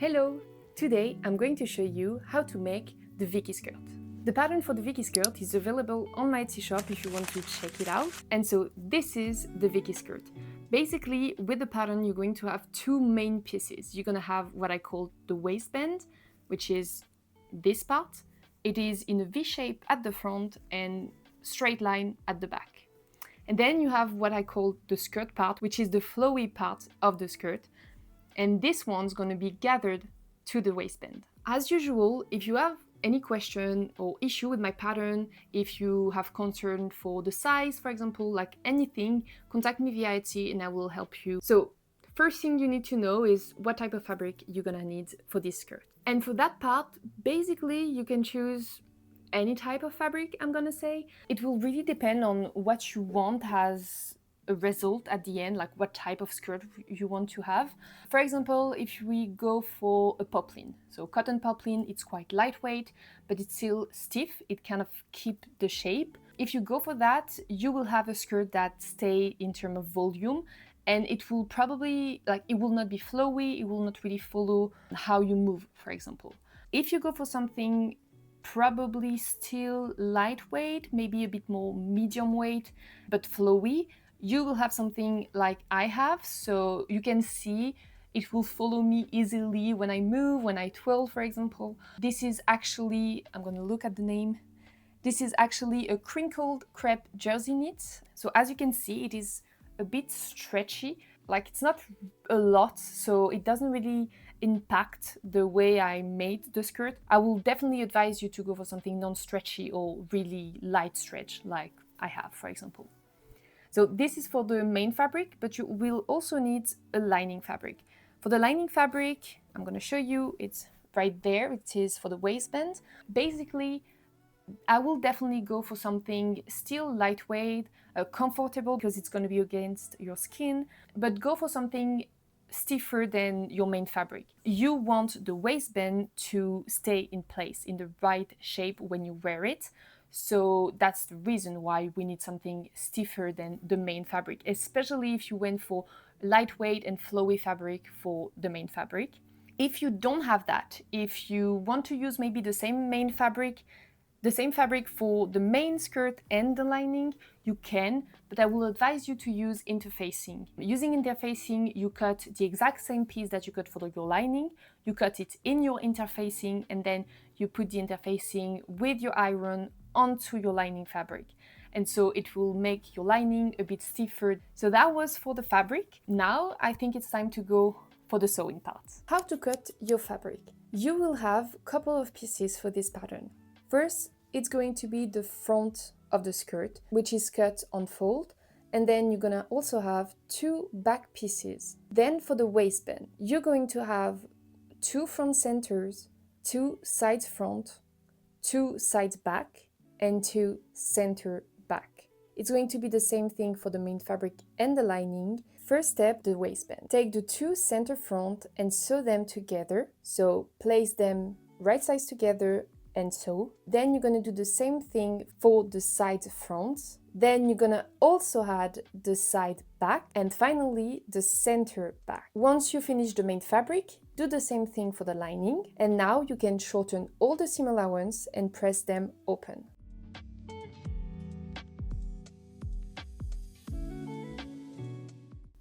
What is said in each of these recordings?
Hello! Today I'm going to show you how to make the Vicky skirt. The pattern for the Vicky skirt is available on my Etsy shop if you want to check it out. And so this is the Vicky skirt. Basically, with the pattern, you're going to have two main pieces. You're going to have what I call the waistband, which is this part. It is in a V shape at the front and straight line at the back. And then you have what I call the skirt part, which is the flowy part of the skirt. And this one's going to be gathered to the waistband. As usual, if you have any question or issue with my pattern, if you have concern for the size, for example, like anything, contact me via Etsy and I will help you. So first thing you need to know is what type of fabric you're gonna need for this skirt. And for that part, basically you can choose any type of fabric, I'm gonna say. It will really depend on what you want as a result at the end, like what type of skirt you want to have. For example, if we go for a poplin, so cotton poplin, it's quite lightweight, but it's still stiff, it kind of keep the shape. If you go for that, you will have a skirt that stay in terms of volume, and it will probably, like, it will not be flowy, it will not really follow how you move, for example. If you go for something probably still lightweight, maybe a bit more medium weight, but flowy, you will have something like I have, so you can see it will follow me easily when I move, when I twirl, for example. This is actually, I'm gonna look at the name. This is actually a crinkled crepe jersey knit. So as you can see, it is a bit stretchy, like it's not a lot, so it doesn't really impact the way I made the skirt. I will definitely advise you to go for something non-stretchy or really light stretch like I have, for example. So this is for the main fabric, but you will also need a lining fabric. For the lining fabric, I'm going to show you, it's right there, it is for the waistband. Basically, I will definitely go for something still lightweight, comfortable, because it's going to be against your skin, but go for something stiffer than your main fabric. You want the waistband to stay in place, in the right shape when you wear it. So that's the reason why we need something stiffer than the main fabric, especially if you went for lightweight and flowy fabric for the main fabric. If you don't have that, if you want to use maybe the same fabric for the main skirt and the lining, you can, but I will advise you to use interfacing. Using interfacing, you cut the exact same piece that you cut for your lining, you cut it in your interfacing, and then you put the interfacing with your iron onto your lining fabric. And so it will make your lining a bit stiffer. So that was for the fabric. Now I think it's time to go for the sewing part. How to cut your fabric. You will have a couple of pieces for this pattern. First, it's going to be the front of the skirt, which is cut on fold. And then you're gonna also have two back pieces. Then for the waistband, you're going to have two front centers, two sides front, two sides back, and two center back. It's going to be the same thing for the main fabric and the lining. First step, the waistband. Take the two center front and sew them together. So place them right sides together and sew. Then you're going to do the same thing for the side fronts. Then you're going to also add the side back and finally the center back. Once you finish the main fabric, do the same thing for the lining, and now you can shorten all the seam allowance and press them open.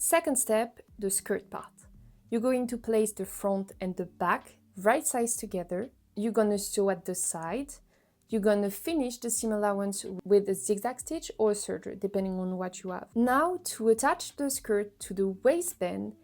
Second step, the skirt part. You're going to place the front and the back right sides together. You're going to sew at the side. You're going to finish the seam allowance with a zigzag stitch or a serger, depending on what you have. Now, to attach the skirt to the waistband,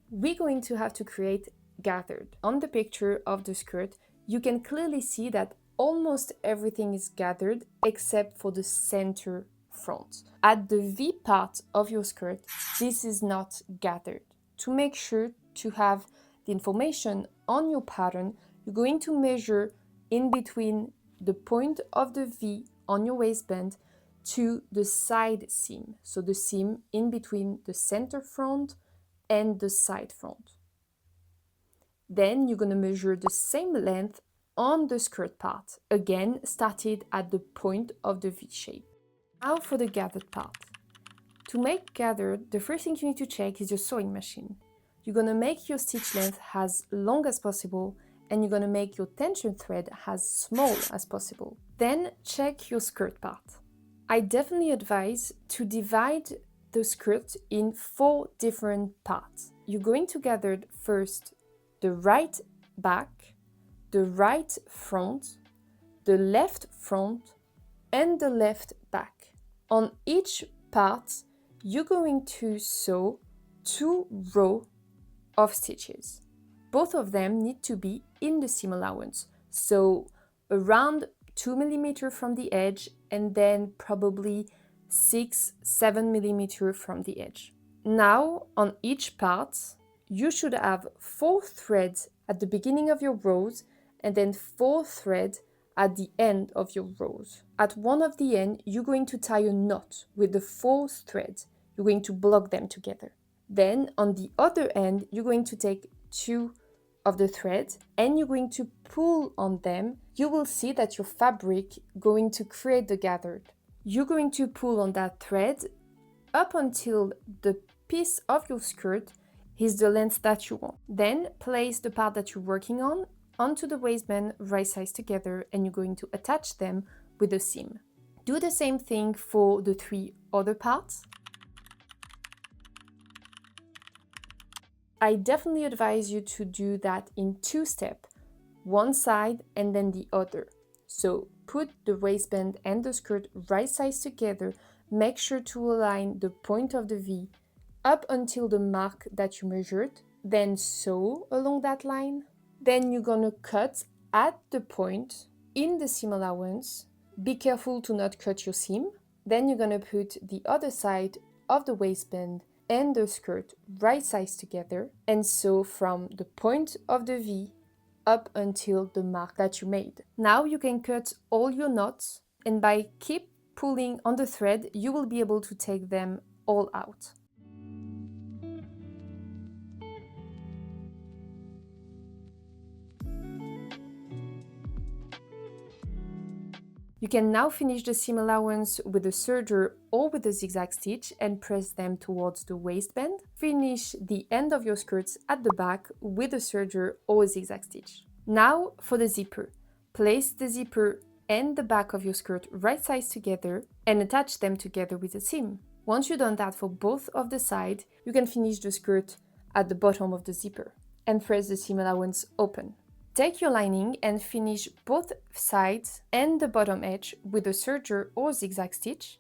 we're going to have to create gathered. On the picture of the skirt, you can clearly see that almost everything is gathered except for the center front. At the V part of your skirt, this is not gathered. To make sure to have the information on your pattern, you're going to measure in between the point of the V on your waistband to the side seam. So the seam in between the center front and the side front. Then you're going to measure the same length on the skirt part. Again, started at the point of the V shape. Now for the gathered part. To make gathered, the first thing you need to check is your sewing machine. you're gonna make your stitch length as long as possible, and you're gonna make your tension thread as small as possible. Then check your skirt part. I definitely advise to divide the skirt in 4 different parts. You're going to gather first the right back, the right front, the left front, and the left back. On each part, you're going to sew 2 rows of stitches. Both of them need to be in the seam allowance, so around 2 mm from the edge and then probably 6-7 mm from the edge. Now on each part you should have 4 threads at the beginning of your rows and then 4 threads at the end of your rows. At one of the end you're going to tie a knot with the 4 threads. You're going to block them together. Then on the other end you're going to take 2 of the threads and you're going to pull on them. You will see that your fabric going to create the gathered. You're going to pull on that thread up until the piece of your skirt is the length that you want. Then place the part that you're working on onto the waistband right sides together and you're going to attach them with a seam. Do the same thing for the 3 other parts. I definitely advise you to do that in 2 steps, one side and then the other. So put the waistband and the skirt right sides together, make sure to align the point of the V up until the mark that you measured, then sew along that line. Then you're gonna cut at the point in the seam allowance. Be careful to not cut your seam. Then you're gonna put the other side of the waistband and the skirt right sides together and sew from the point of the V up until the mark that you made. Now you can cut all your knots, and by keep pulling on the thread you will be able to take them all out. You can now finish the seam allowance with a serger or with a zigzag stitch and press them towards the waistband. Finish the end of your skirts at the back with a serger or a zigzag stitch. Now for the zipper. Place the zipper and the back of your skirt right sides together and attach them together with a seam. Once you've done that for both of the sides, you can finish the skirt at the bottom of the zipper and press the seam allowance open. Take your lining and finish both sides and the bottom edge with a serger or zigzag stitch.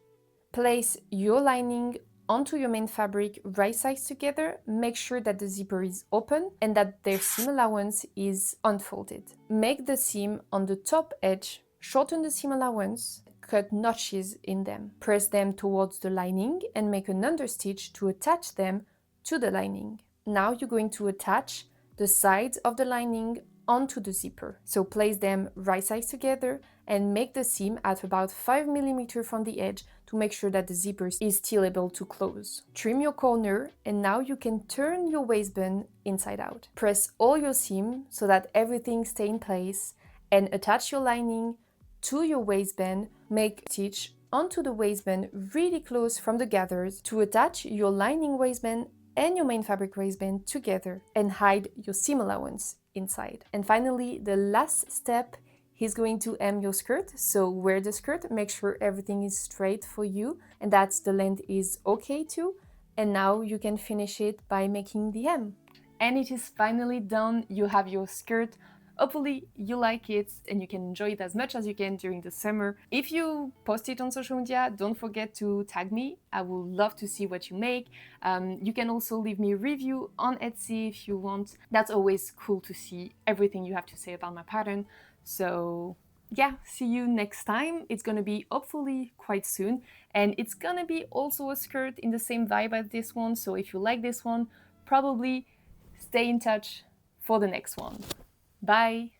Place your lining onto your main fabric right sides together. Make sure that the zipper is open and that their seam allowance is unfolded. Make the seam on the top edge, shorten the seam allowance, cut notches in them. Press them towards the lining and make an understitch to attach them to the lining. Now you're going to attach the sides of the lining onto the zipper. So place them right sides together and make the seam at about 5 mm from the edge to make sure that the zipper is still able to close. Trim your corner and now you can turn your waistband inside out. Press all your seam so that everything stays in place and attach your lining to your waistband. Make a stitch onto the waistband really close from the gathers to attach your lining waistband and your main fabric waistband together and hide your seam allowance inside. And finally, the last step is going to hem your skirt. So wear the skirt, make sure everything is straight for you and that the length is okay too. And now you can finish it by making the hem. And it is finally done. You have your skirt. Hopefully you like it and you can enjoy it as much as you can during the summer. If you post it on social media, don't forget to tag me. I would love to see what you make. You can also leave me a review on Etsy if you want. That's always cool to see everything you have to say about my pattern. So yeah, see you next time. It's gonna be hopefully quite soon. And it's gonna be also a skirt in the same vibe as this one. So if you like this one, probably stay in touch for the next one. Bye!